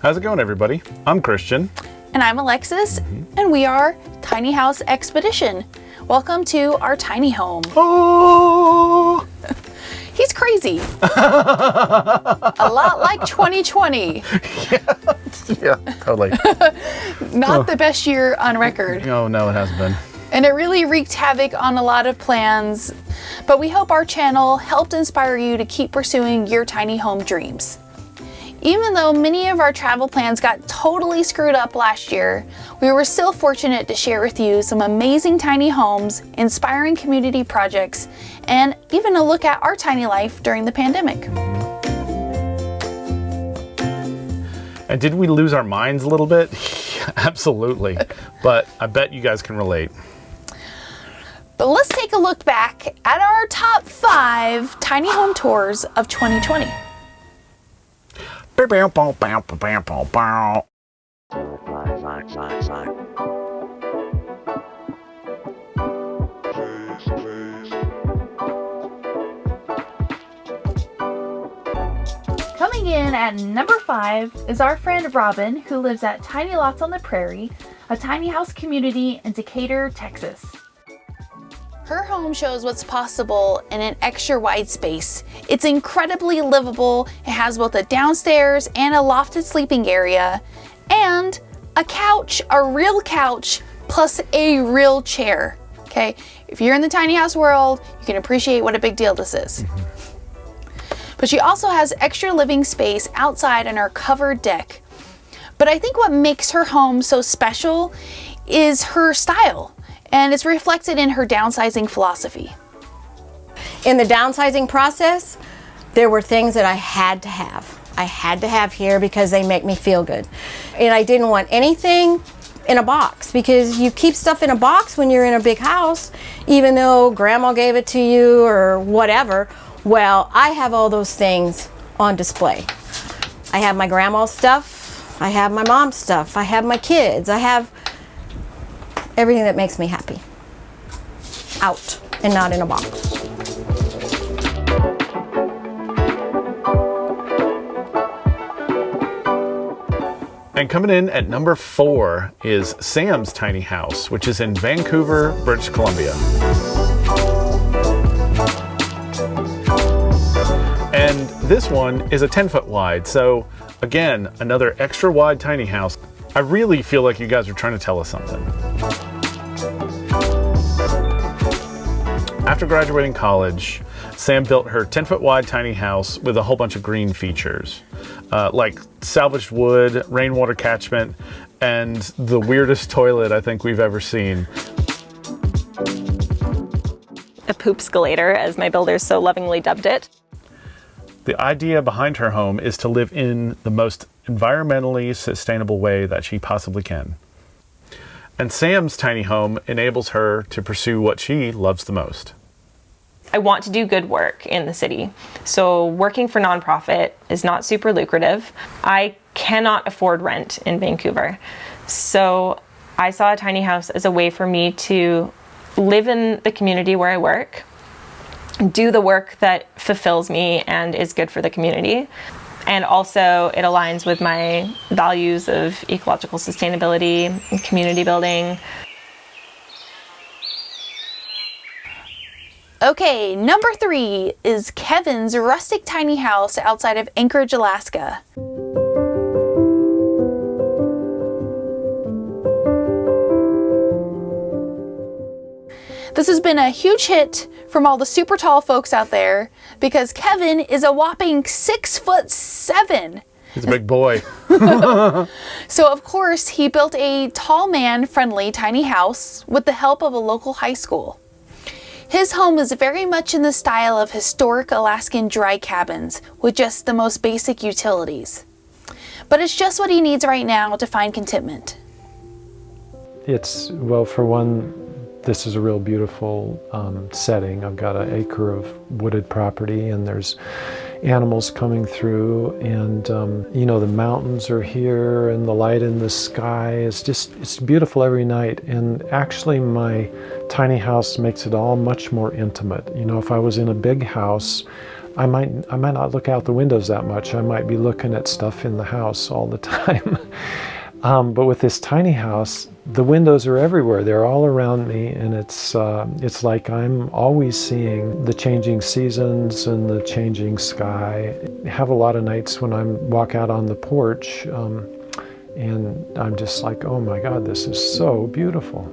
How's it going, everybody? I'm Christian. And I'm Alexis, and we are Tiny House Expedition. Welcome to our tiny home. Oh! He's crazy. A lot like 2020. Yeah, totally. Not the best year on record. Oh, no, it hasn't been. And it really wreaked havoc on a lot of plans. But we hope our channel helped inspire you to keep pursuing your tiny home dreams. Even though many of our travel plans got totally screwed up last year, we were still fortunate to share with you some amazing tiny homes, inspiring community projects, and even a look at our tiny life during the pandemic. And did we lose our minds a little bit? Absolutely. But I bet you guys can relate. But let's take a look back at our top 5 tiny home tours of 2020. Coming in at number 5 is our friend Robyn, who lives at Tiny Lots on the Prairie, a tiny house community in Decatur, Texas. Her home shows what's possible in an extra wide space. It's incredibly livable. It has both a downstairs and a lofted sleeping area, and a couch, a real couch, plus a real chair. Okay, if you're in the tiny house world, you can appreciate what a big deal this is. But she also has extra living space outside on her covered deck. But I think what makes her home so special is her style, and it's reflected in her downsizing philosophy. In the downsizing process, there were things that I had to have. I had to have here because they make me feel good. And I didn't want anything in a box, because you keep stuff in a box when you're in a big house, even though grandma gave it to you or whatever. Well, I have all those things on display. I have my grandma's stuff, I have my mom's stuff, I have my kids, I have everything that makes me happy. Out and not in a box. And coming in at number 4 is Sam's tiny house, which is in Vancouver, British Columbia. And this one is a 10-foot wide, so again, another extra wide tiny house. I really feel like you guys are trying to tell us something. After graduating college, Sam built her 10-foot wide tiny house with a whole bunch of green features, like salvaged wood, rainwater catchment, and the weirdest toilet I think we've ever seen. A poop escalator, as my builders so lovingly dubbed it. The idea behind her home is to live in the most environmentally sustainable way that she possibly can. And Sam's tiny home enables her to pursue what she loves the most. I want to do good work in the city. So working for nonprofit is not super lucrative. I cannot afford rent in Vancouver. So I saw a tiny house as a way for me to live in the community where I work, do the work that fulfills me and is good for the community. And also it aligns with my values of ecological sustainability and community building. Okay, number 3 is Kevin's rustic tiny house outside of Anchorage, Alaska. This has been a huge hit from all the super tall folks out there, because Kevin is a whopping 6'7". He's a big boy. So of course he built a tall man friendly tiny house with the help of a local high school. His home is very much in the style of historic Alaskan dry cabins with just the most basic utilities. But it's just what he needs right now to find contentment. It's, well, for one, this is a real beautiful setting. I've got an acre of wooded property, and there's animals coming through, and you know, the mountains are here and the light in the sky is just, it's beautiful every night. And actually my tiny house makes it all much more intimate. You know, if I was in a big house, I might not look out the windows that much. I might be looking at stuff in the house all the time. But with this tiny house, the windows are everywhere. They're all around me, and it's like I'm always seeing the changing seasons and the changing sky. I have a lot of nights when I walk out on the porch, and I'm just like, oh my God, this is so beautiful.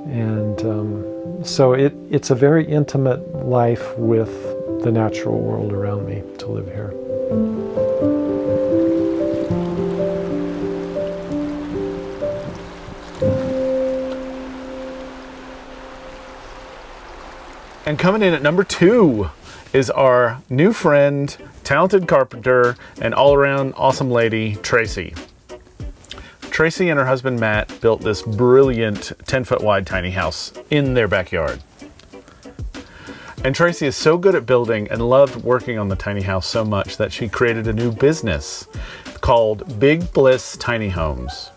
And so it's a very intimate life with the natural world around me to live here. And coming in at number 2 is our new friend, talented carpenter, and all-around awesome lady, Traci. Traci and her husband Matt built this brilliant 10-foot wide tiny house in their backyard. And Traci is so good at building and loved working on the tiny house so much that she created a new business called Big Bliss Tiny Homes.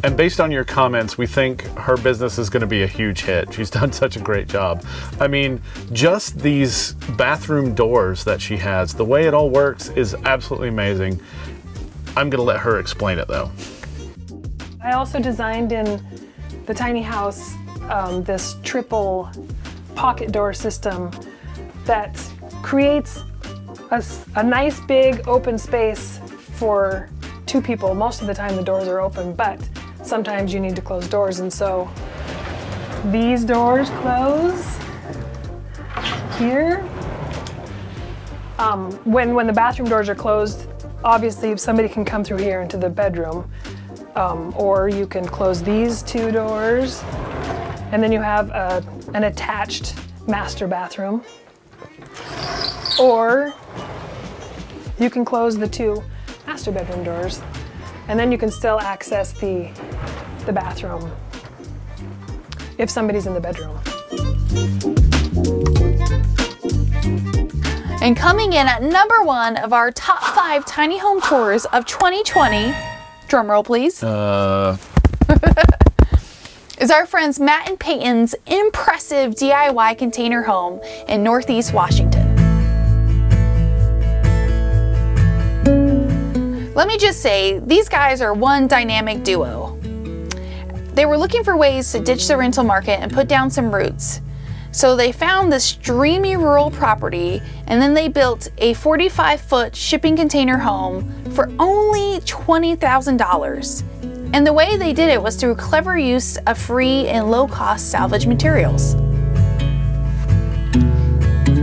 And based on your comments, we think her business is going to be a huge hit. She's done such a great job. I mean, just these bathroom doors that she has, the way it all works is absolutely amazing. I'm going to let her explain it though. I also designed in the tiny house this triple pocket door system that creates a nice big open space for 2 people. Most of the time the doors are open, but sometimes you need to close doors, and so these doors close here. When the bathroom doors are closed, obviously somebody can come through here into the bedroom, or you can close these 2 doors, and then you have an attached master bathroom, or you can close the 2 master bedroom doors, and then you can still access the bathroom if somebody's in the bedroom. And coming in at number 1 of our top 5 tiny home tours of 2020, drumroll please, is our friends Matt and Peyton's impressive DIY container home in Northeast Washington. Let me just say, these guys are one dynamic duo. They were looking for ways to ditch the rental market and put down some roots. So they found this dreamy rural property, and then they built a 45-foot shipping container home for only $20,000. And the way they did it was through clever use of free and low-cost salvage materials.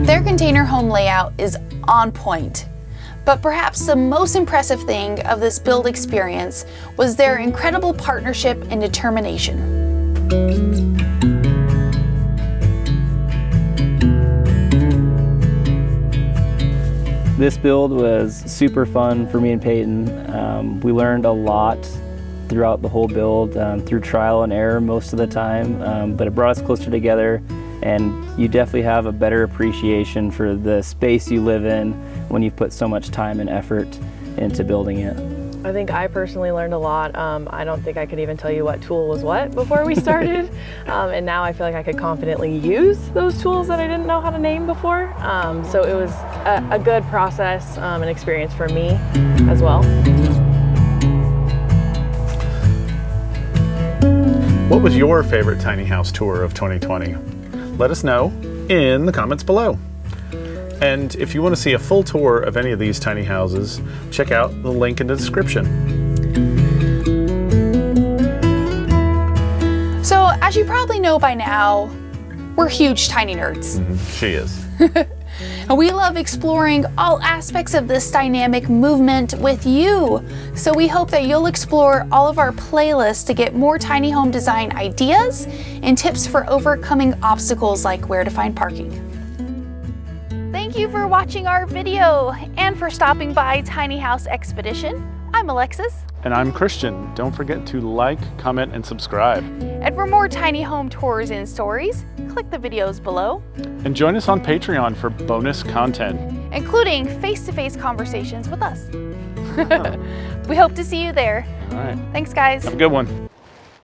Their container home layout is on point. But perhaps the most impressive thing of this build experience was their incredible partnership and determination. This build was super fun for me and Peyton. We learned a lot throughout the whole build, through trial and error most of the time, but it brought us closer together, and you definitely have a better appreciation for the space you live in when you put so much time and effort into building it. I think I personally learned a lot. I don't think I could even tell you what tool was what before we started. And now I feel like I could confidently use those tools that I didn't know how to name before. So it was a good process and experience for me as well. What was your favorite tiny house tour of 2020? Let us know in the comments below. And if you want to see a full tour of any of these tiny houses, check out the link in the description. So, as you probably know by now, we're huge tiny nerds. She is. And we love exploring all aspects of this dynamic movement with you. So we hope that you'll explore all of our playlists to get more tiny home design ideas and tips for overcoming obstacles like where to find parking. Thank you for watching our video and for stopping by Tiny House Expedition. I'm Alexis. And I'm Christian. Don't forget to like, comment, and subscribe. And for more tiny home tours and stories, click the videos below. And join us on Patreon for bonus content, including face-to-face conversations with us. We hope to see you there. All right. Thanks, guys. Have a good one.